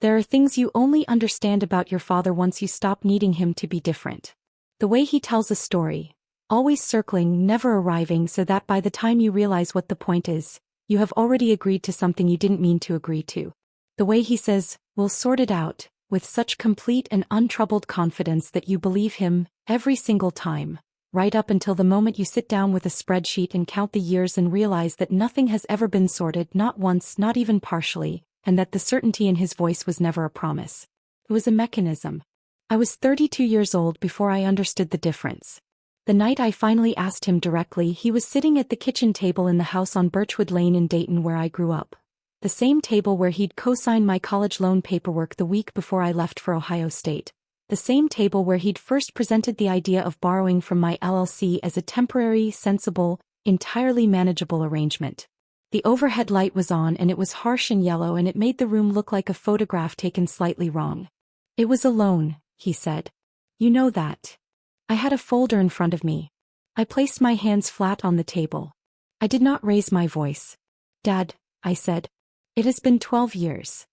There are things you only understand about your father once you stop needing him to be different. The way he tells a story, always circling, never arriving, so that by the time you realize what the point is, you have already agreed to something you didn't mean to agree to. The way he says, "We'll sort it out," with such complete and untroubled confidence that you believe him every single time, right up until the moment you sit down with a spreadsheet and count the years and realize that nothing has ever been sorted, not once, not even partially, and that the certainty in his voice was never a promise. It was a mechanism. I was 32 years old before I understood the difference. The night I finally asked him directly, he was sitting at the kitchen table in the house on Birchwood Lane in Dayton where I grew up. The same table where he'd co-signed my college loan paperwork the week before I left for Ohio State. The same table where he'd first presented the idea of borrowing from my LLC as a temporary, sensible, entirely manageable arrangement. The overhead light was on and it was harsh and yellow and it made the room look like a photograph taken slightly wrong. "It was a loan," he said. "You know that." I had a folder in front of me. I placed my hands flat on the table. I did not raise my voice. "Dad," I said. "It has been 12 years.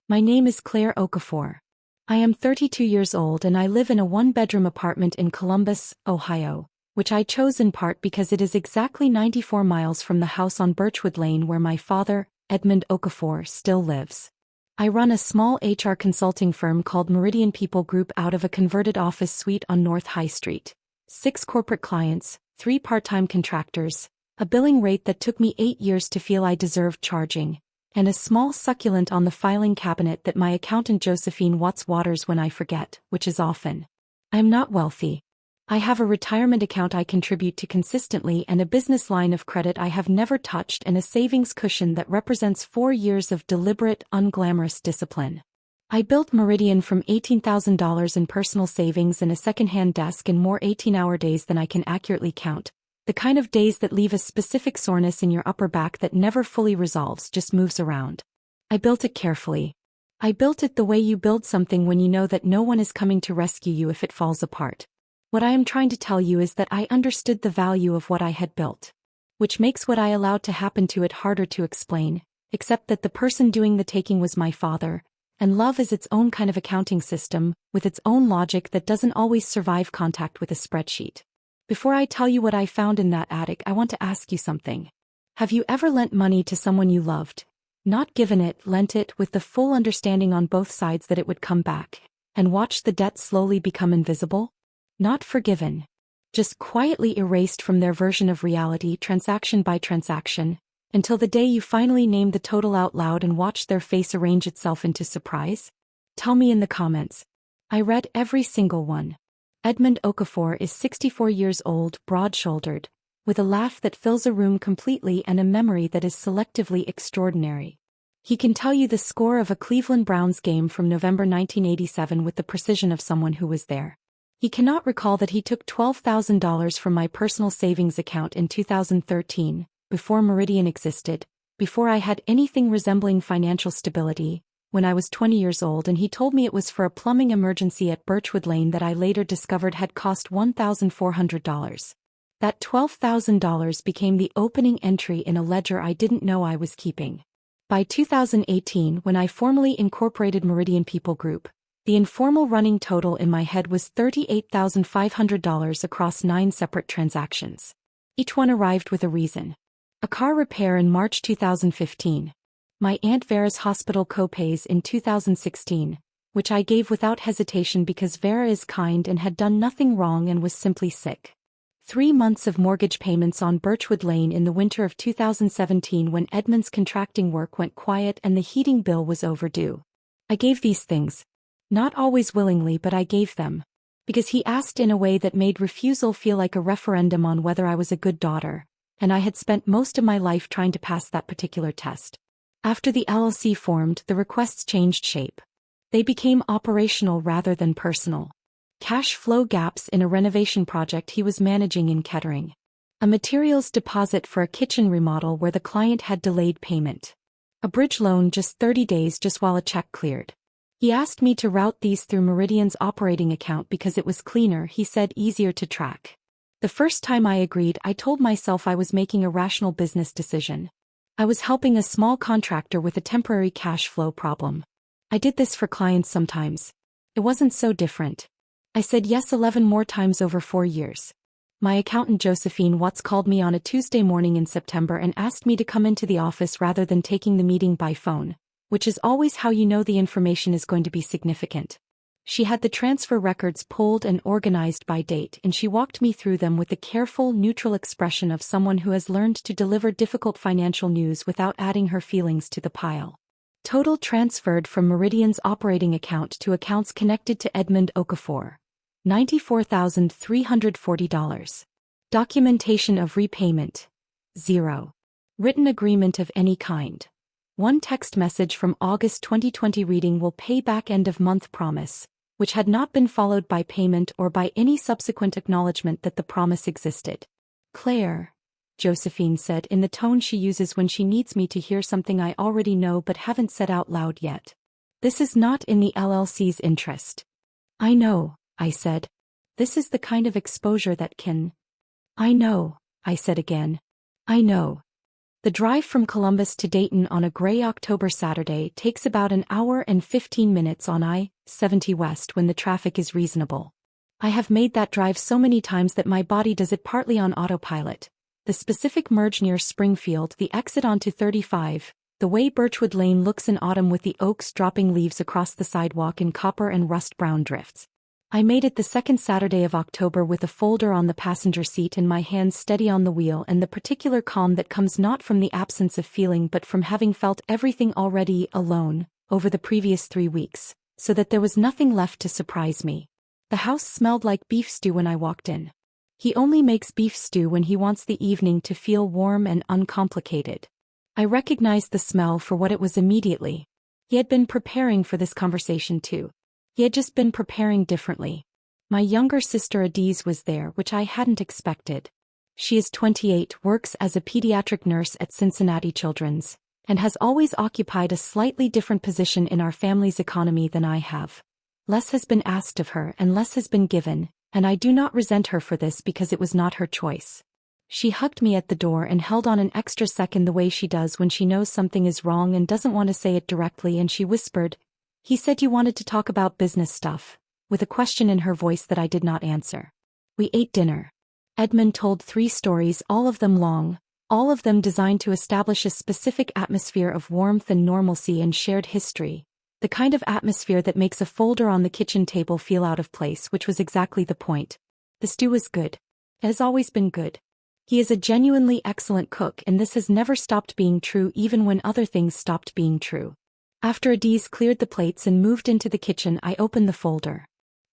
My name is Claire Okafor. I am 32 years old and I live in a one-bedroom apartment in Columbus, Ohio, which I chose in part because it is exactly 94 miles from the house on Birchwood Lane where my father, Edmund Okafor, still lives. I run a small HR consulting firm called Meridian People Group out of a converted office suite on North High Street. 6 corporate clients, 3 part-time contractors, a billing rate that took me 8 years to feel I deserved charging, and a small succulent on the filing cabinet that my accountant Josephine Watts waters when I forget, which is often. I am not wealthy. I have a retirement account I contribute to consistently and a business line of credit I have never touched and a savings cushion that represents 4 years of deliberate, unglamorous discipline. I built Meridian from $18,000 in personal savings and a second-hand desk in more 18-hour days than I can accurately count, the kind of days that leave a specific soreness in your upper back that never fully resolves, just moves around. I built it carefully. I built it the way you build something when you know that no one is coming to rescue you if it falls apart. What I am trying to tell you is that I understood the value of what I had built. Which makes what I allowed to happen to it harder to explain, except that the person doing the taking was my father, and love is its own kind of accounting system, with its own logic that doesn't always survive contact with a spreadsheet. Before I tell you what I found in that attic, I want to ask you something. Have you ever lent money to someone you loved? Not given it, lent it with the full understanding on both sides that it would come back, and watched the debt slowly become invisible? Not forgiven. Just quietly erased from their version of reality, transaction by transaction, until the day you finally named the total out loud and watched their face arrange itself into surprise? Tell me in the comments. I read every single one. Edmund Okafor is 64 years old, broad-shouldered, with a laugh that fills a room completely and a memory that is selectively extraordinary. He can tell you the score of a Cleveland Browns game from November 1987 with the precision of someone who was there. He cannot recall that he took $12,000 from my personal savings account in 2013, before Meridian existed, before I had anything resembling financial stability, when I was 20 years old, and he told me it was for a plumbing emergency at Birchwood Lane that I later discovered had cost $1,400. That $12,000 became the opening entry in a ledger I didn't know I was keeping. By 2018, when I formally incorporated Meridian People Group, the informal running total in my head was $38,500 across 9 separate transactions. Each one arrived with a reason. A car repair in March 2015. My Aunt Vera's hospital co-pays in 2016, which I gave without hesitation because Vera is kind and had done nothing wrong and was simply sick. 3 months of mortgage payments on Birchwood Lane in the winter of 2017 when Edmund's contracting work went quiet and the heating bill was overdue. I gave these things. Not always willingly, but I gave them. Because he asked in a way that made refusal feel like a referendum on whether I was a good daughter, and I had spent most of my life trying to pass that particular test. After the LLC formed, the requests changed shape. They became operational rather than personal. Cash flow gaps in a renovation project he was managing in Kettering. A materials deposit for a kitchen remodel where the client had delayed payment. A bridge loan just 30 days just while a check cleared. He asked me to route these through Meridian's operating account because it was cleaner, he said, easier to track. The first time I agreed, I told myself I was making a rational business decision. I was helping a small contractor with a temporary cash flow problem. I did this for clients sometimes. It wasn't so different. I said yes 11 more times over 4 years. My accountant Josephine Watts called me on a Tuesday morning in September and asked me to come into the office rather than taking the meeting by phone, which is always how you know the information is going to be significant. She had the transfer records pulled and organized by date, and she walked me through them with the careful, neutral expression of someone who has learned to deliver difficult financial news without adding her feelings to the pile. Total transferred from Meridian's operating account to accounts connected to Edmund Okafor. $94,340. Documentation of repayment. 0. Written agreement of any kind. 1 text message from August 2020 reading will pay back end of month promise, which had not been followed by payment or by any subsequent acknowledgement that the promise existed. Claire, Josephine said in the tone she uses when she needs me to hear something I already know but haven't said out loud yet. This is not in the LLC's interest. I know, I said. This is the kind of exposure that can... I know, I said again. I know. The drive from Columbus to Dayton on a gray October Saturday takes about an hour and 15 minutes on I-70 West when the traffic is reasonable. I have made that drive so many times that my body does it partly on autopilot. The specific merge near Springfield, the exit onto 35, the way Birchwood Lane looks in autumn with the oaks dropping leaves across the sidewalk in copper and rust-brown drifts. I made it the second Saturday of October with a folder on the passenger seat and my hands steady on the wheel and the particular calm that comes not from the absence of feeling but from having felt everything already alone over the previous 3 weeks, so that there was nothing left to surprise me. The house smelled like beef stew when I walked in. He only makes beef stew when he wants the evening to feel warm and uncomplicated. I recognized the smell for what it was immediately. He had been preparing for this conversation too. He had just been preparing differently. My younger sister Adiz was there, which I hadn't expected. She is 28, works as a pediatric nurse at Cincinnati Children's, and has always occupied a slightly different position in our family's economy than I have. Less has been asked of her and less has been given, and I do not resent her for this because it was not her choice. She hugged me at the door and held on an extra second the way she does when she knows something is wrong and doesn't want to say it directly, and she whispered, "He said you wanted to talk about business stuff," with a question in her voice that I did not answer. We ate dinner. Edmund told 3 stories, all of them long, all of them designed to establish a specific atmosphere of warmth and normalcy and shared history, the kind of atmosphere that makes a folder on the kitchen table feel out of place, which was exactly the point. The stew was good. It has always been good. He is a genuinely excellent cook, and this has never stopped being true even when other things stopped being true. After Adiz cleared the plates and moved into the kitchen, I opened the folder.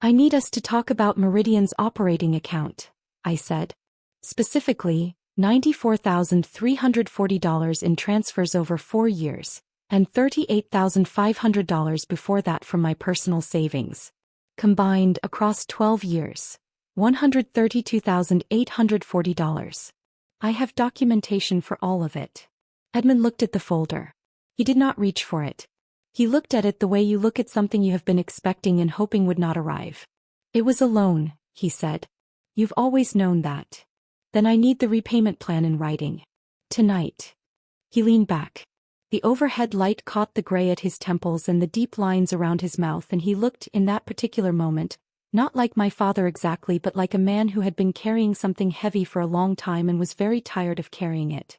"I need us to talk about Meridian's operating account," I said. "Specifically, $94,340 in transfers over 4 years, and $38,500 before that from my personal savings. Combined across 12 years. $132,840. I have documentation for all of it." Edmund looked at the folder. He did not reach for it. He looked at it the way you look at something you have been expecting and hoping would not arrive. "It was a loan," he said. "You've always known that." "Then I need the repayment plan in writing. Tonight." He leaned back. The overhead light caught the gray at his temples and the deep lines around his mouth, and he looked, in that particular moment, not like my father exactly, but like a man who had been carrying something heavy for a long time and was very tired of carrying it.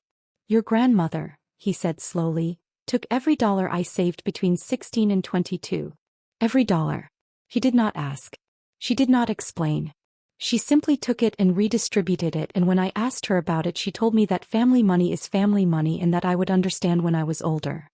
"Your grandmother," he said slowly, "took every dollar I saved between 16 and 22. Every dollar." She did not ask. She did not explain. She simply took it and redistributed it, and when I asked her about it she told me that family money is family money and that I would understand when I was older.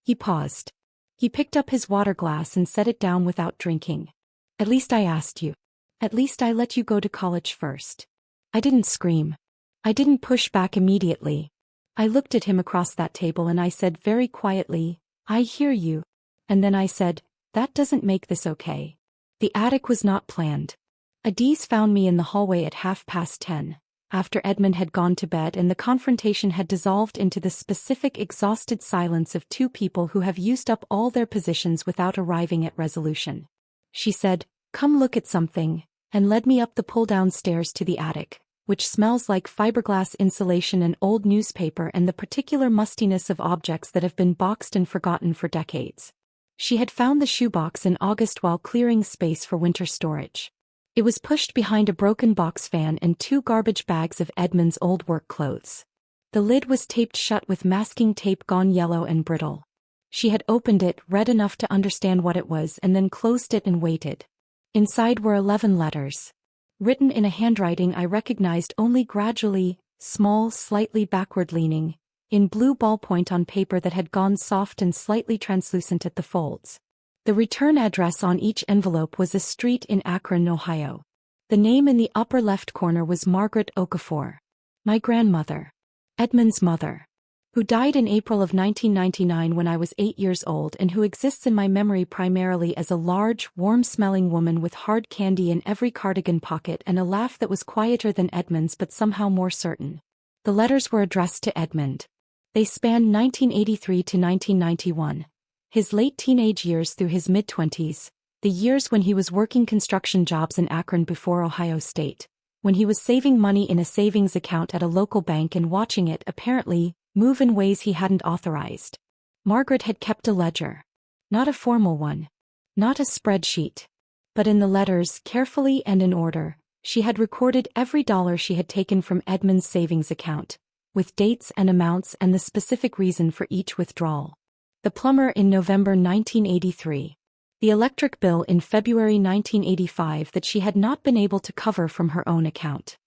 He paused. He picked up his water glass and set it down without drinking. "At least I asked you. At least I let you go to college first." I didn't scream. I didn't push back immediately. I looked at him across that table and I said very quietly, "I hear you." And then I said, "That doesn't make this okay." The attic was not planned. Adiz found me in the hallway at 10:30, after Edmund had gone to bed and the confrontation had dissolved into the specific exhausted silence of 2 people who have used up all their positions without arriving at resolution. She said, "Come look at something," and led me up the pull-down stairs to the attic, which smells like fiberglass insulation and old newspaper and the particular mustiness of objects that have been boxed and forgotten for decades. She had found the shoebox in August while clearing space for winter storage. It was pushed behind a broken box fan and 2 garbage bags of Edmund's old work clothes. The lid was taped shut with masking tape gone yellow and brittle. She had opened it, read enough to understand what it was, and then closed it and waited. Inside were 11 letters. Written in a handwriting I recognized only gradually, small, slightly backward-leaning, in blue ballpoint on paper that had gone soft and slightly translucent at the folds. The return address on each envelope was a street in Akron, Ohio. The name in the upper left corner was Margaret Okafor. My grandmother. Edmund's mother. Who died in April of 1999 when I was 8 years old and who exists in my memory primarily as a large, warm-smelling woman with hard candy in every cardigan pocket and a laugh that was quieter than Edmund's but somehow more certain. The letters were addressed to Edmund. They spanned 1983 to 1991, his late teenage years through his mid-20s, the years when he was working construction jobs in Akron before Ohio State, when he was saving money in a savings account at a local bank and watching it, apparently, move in ways he hadn't authorized. Margaret had kept a ledger. Not a formal one. Not a spreadsheet. But in the letters, carefully and in order, she had recorded every dollar she had taken from Edmund's savings account, with dates and amounts and the specific reason for each withdrawal. The plumber in November 1983. The electric bill in February 1985 that she had not been able to cover from her own account.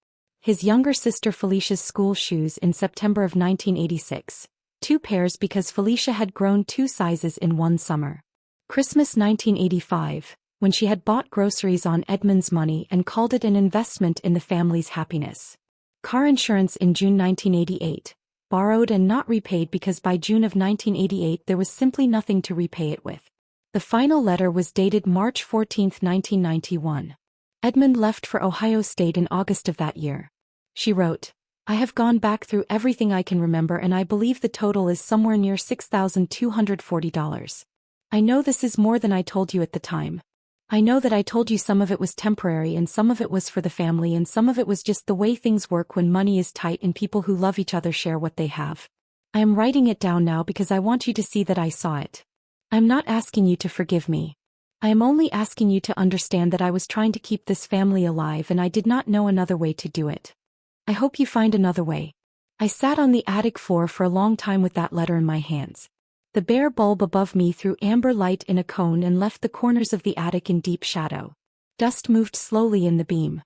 His younger sister Felicia's school shoes in September of 1986. 2 pairs because Felicia had grown 2 sizes in one summer. Christmas 1985, when she had bought groceries on Edmund's money and called it an investment in the family's happiness. Car insurance in June 1988, borrowed and not repaid because by June of 1988 there was simply nothing to repay it with. The final letter was dated March 14, 1991. Edmund left for Ohio State in August of that year. She wrote, "I have gone back through everything I can remember and I believe the total is somewhere near $6,240. I know this is more than I told you at the time. I know that I told you some of it was temporary and some of it was for the family and some of it was just the way things work when money is tight and people who love each other share what they have. I am writing it down now because I want you to see that I saw it. I am not asking you to forgive me. I am only asking you to understand that I was trying to keep this family alive and I did not know another way to do it. I hope you find another way." I sat on the attic floor for a long time with that letter in my hands. The bare bulb above me threw amber light in a cone and left the corners of the attic in deep shadow. Dust moved slowly in the beam.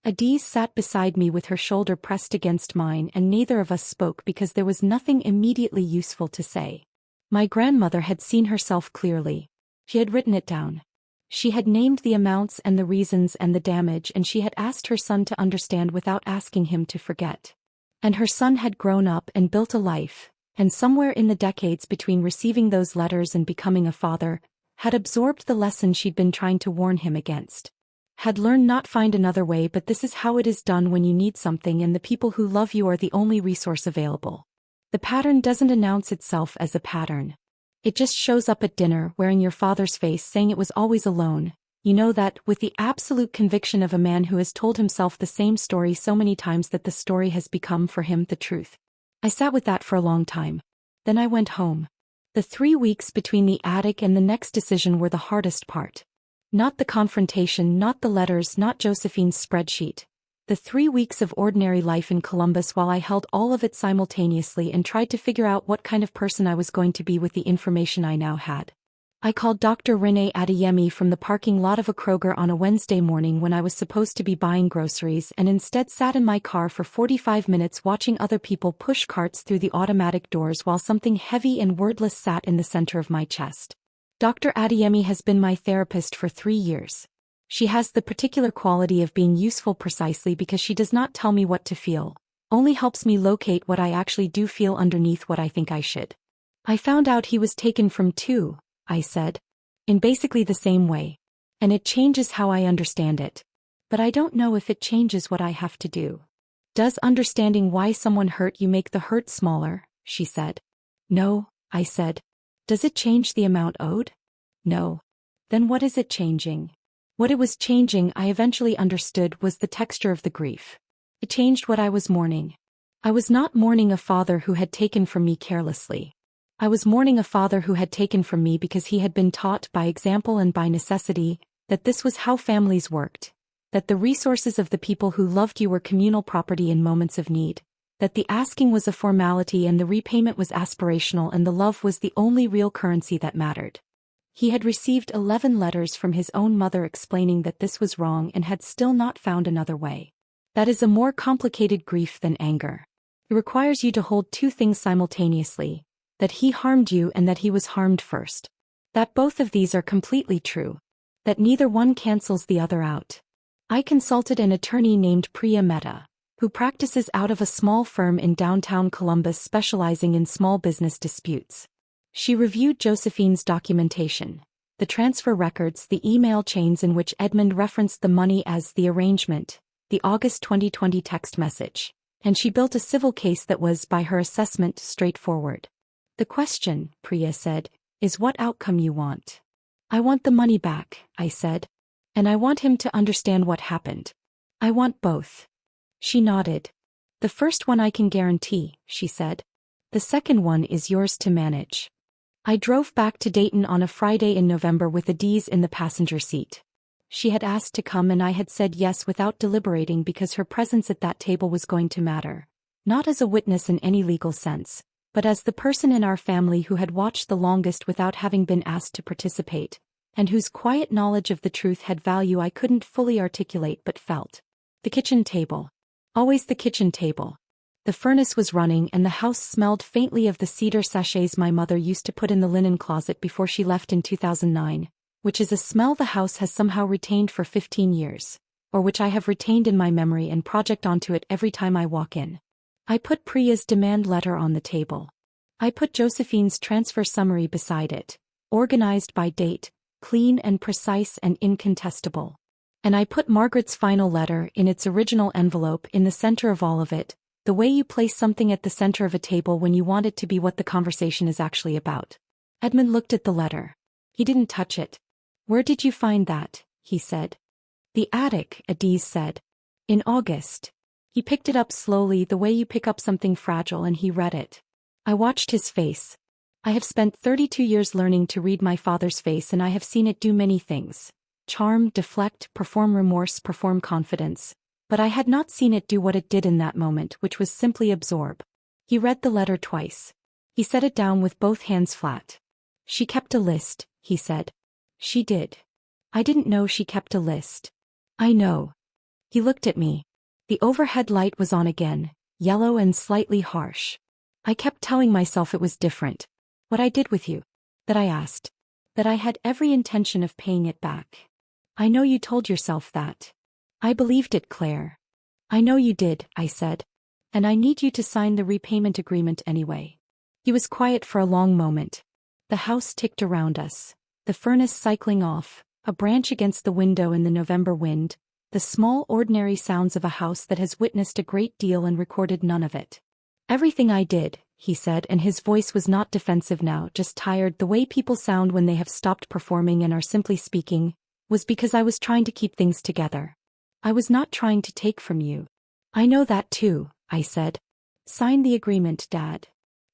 Adiz sat beside me with her shoulder pressed against mine and neither of us spoke because there was nothing immediately useful to say. My grandmother had seen herself clearly. She had written it down. She had named the amounts and the reasons and the damage and she had asked her son to understand without asking him to forget. And her son had grown up and built a life, and somewhere in the decades between receiving those letters and becoming a father, had absorbed the lesson she'd been trying to warn him against. Had learned not find another way but this is how it is done when you need something and the people who love you are the only resource available. The pattern doesn't announce itself as a pattern. It just shows up at dinner wearing your father's face saying it was always alone. You know that, with the absolute conviction of a man who has told himself the same story so many times that the story has become for him the truth. I sat with that for a long time. Then I went home. The 3 weeks between the attic and the next decision were the hardest part. Not the confrontation, not the letters, not Josephine's spreadsheet. The 3 weeks of ordinary life in Columbus while I held all of it simultaneously and tried to figure out what kind of person I was going to be with the information I now had. I called Dr. Renee Adeyemi from the parking lot of a Kroger on a Wednesday morning when I was supposed to be buying groceries and instead sat in my car for 45 minutes watching other people push carts through the automatic doors while something heavy and wordless sat in the center of my chest. Dr. Adeyemi has been my therapist for 3 years. She has the particular quality of being useful precisely because she does not tell me what to feel, only helps me locate what I actually do feel underneath what I think I should. I found out he was taken from too, I said. In basically the same way. And it changes how I understand it. But I don't know if it changes what I have to do. Does understanding why someone hurt you make the hurt smaller? She said. No, I said. Does it change the amount owed? No. Then what is it changing? What it was changing, I eventually understood, was the texture of the grief. It changed what I was mourning. I was not mourning a father who had taken from me carelessly. I was mourning a father who had taken from me because he had been taught by example and by necessity that this was how families worked, that the resources of the people who loved you were communal property in moments of need, that the asking was a formality and the repayment was aspirational and the love was the only real currency that mattered. He had received 11 letters from his own mother explaining that this was wrong and had still not found another way. That is a more complicated grief than anger. It requires you to hold two things simultaneously, that he harmed you and that he was harmed first. That both of these are completely true. That neither one cancels the other out. I consulted an attorney named Priya Mehta, who practices out of a small firm in downtown Columbus specializing in small business disputes. She reviewed Josephine's documentation, the transfer records, the email chains in which Edmund referenced the money as the arrangement, the August 2020 text message, and she built a civil case that was, by her assessment, straightforward. The question, Priya said, is what outcome you want. I want the money back, I said. And I want him to understand what happened. I want both. She nodded. The first one I can guarantee, she said. The second one is yours to manage. I drove back to Dayton on a Friday in November with Adiz in the passenger seat. She had asked to come and I had said yes without deliberating because her presence at that table was going to matter. Not as a witness in any legal sense, but as the person in our family who had watched the longest without having been asked to participate, and whose quiet knowledge of the truth had value I couldn't fully articulate but felt. The kitchen table. Always the kitchen table. The furnace was running and the house smelled faintly of the cedar sachets my mother used to put in the linen closet before she left in 2009, which is a smell the house has somehow retained for 15 years, or which I have retained in my memory and project onto it every time I walk in. I put Priya's demand letter on the table. I put Josephine's transfer summary beside it, organized by date, clean and precise and incontestable. And I put Margaret's final letter in its original envelope in the center of all of it, the way you place something at the center of a table when you want it to be what the conversation is actually about. Edmund looked at the letter. He didn't touch it. Where did you find that? He said. The attic, Adiz said. In August. He picked it up slowly the way you pick up something fragile and he read it. I watched his face. I have spent 32 years learning to read my father's face and I have seen it do many things. Charm, deflect, perform remorse, perform confidence. But I had not seen it do what it did in that moment, which was simply absorb. He read the letter twice. He set it down with both hands flat. She kept a list, he said. She did. I didn't know she kept a list. I know. He looked at me. The overhead light was on again, yellow and slightly harsh. I kept telling myself it was different. What I did with you. That I asked. That I had every intention of paying it back. I know you told yourself that. I believed it, Claire. I know you did, I said. And I need you to sign the repayment agreement anyway. He was quiet for a long moment. The house ticked around us. The furnace cycling off, a branch against the window in the November wind, the small ordinary sounds of a house that has witnessed a great deal and recorded none of it. Everything I did, he said, and his voice was not defensive now, just tired, the way people sound when they have stopped performing and are simply speaking, was because I was trying to keep things together. I was not trying to take from you. I know that too, I said. Sign the agreement, Dad.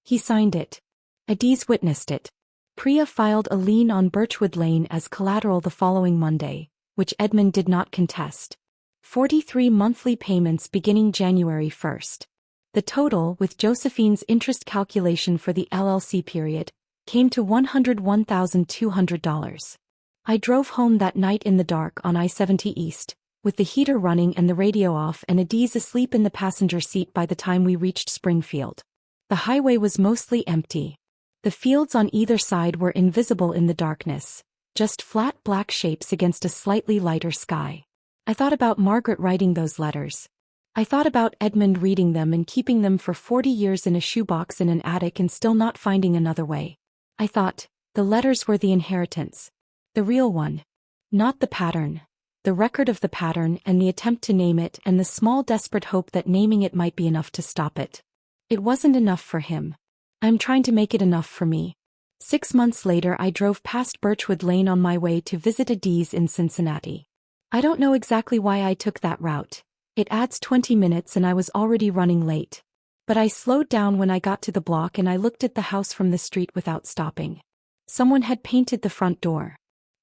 He signed it. Adiz witnessed it. Priya filed a lien on Birchwood Lane as collateral the following Monday, which Edmund did not contest. 43 monthly payments beginning January 1st. The total, with Josephine's interest calculation for the LLC period, came to $101,200. I drove home that night in the dark on I-70 East, with the heater running and the radio off and Adiz asleep in the passenger seat by the time we reached Springfield. The highway was mostly empty. The fields on either side were invisible in the darkness, just flat black shapes against a slightly lighter sky. I thought about Margaret writing those letters. I thought about Edmund reading them and keeping them for 40 years in a shoebox in an attic and still not finding another way. I thought, the letters were the inheritance. The real one. Not the pattern. The record of the pattern and the attempt to name it and the small desperate hope that naming it might be enough to stop it. It wasn't enough for him. I'm trying to make it enough for me. 6 months later I drove past Birchwood Lane on my way to visit Adiz in Cincinnati. I don't know exactly why I took that route. It adds 20 minutes and I was already running late. But I slowed down when I got to the block and I looked at the house from the street without stopping. Someone had painted the front door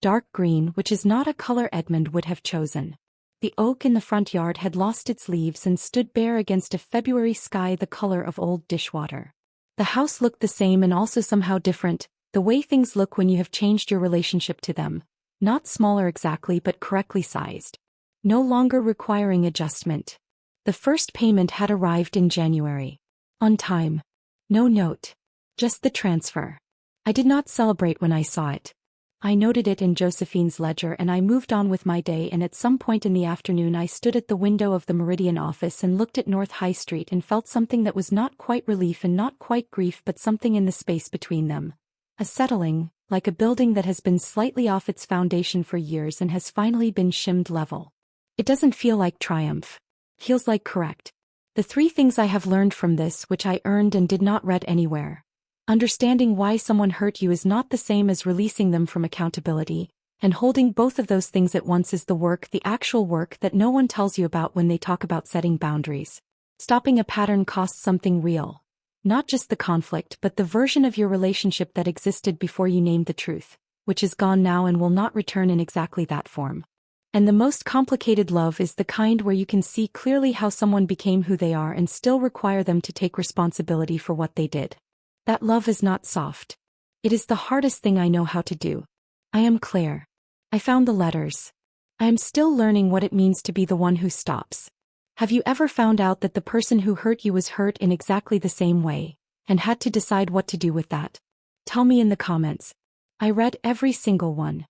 dark green, which is not a color Edmund would have chosen. The oak in the front yard had lost its leaves and stood bare against a February sky the color of old dishwater. The house looked the same and also somehow different, the way things look when you have changed your relationship to them. Not smaller exactly but correctly sized. No longer requiring adjustment. The first payment had arrived in January. On time. No note. Just the transfer. I did not celebrate when I saw it. I noted it in Josephine's ledger and I moved on with my day, and at some point in the afternoon I stood at the window of the Meridian office and looked at North High Street and felt something that was not quite relief and not quite grief but something in the space between them. A settling, like a building that has been slightly off its foundation for years and has finally been shimmed level. It doesn't feel like triumph. Feels like correct. The 3 things I have learned from this, which I earned and did not read anywhere. Understanding why someone hurt you is not the same as releasing them from accountability, and holding both of those things at once is the actual work that no one tells you about when they talk about setting boundaries. Stopping a pattern costs something real. Not just the conflict but the version of your relationship that existed before you named the truth, which is gone now and will not return in exactly that form. And the most complicated love is the kind where you can see clearly how someone became who they are and still require them to take responsibility for what they did. That love is not soft. It is the hardest thing I know how to do. I am Claire. I found the letters. I am still learning what it means to be the one who stops. Have you ever found out that the person who hurt you was hurt in exactly the same way, and had to decide what to do with that? Tell me in the comments. I read every single one.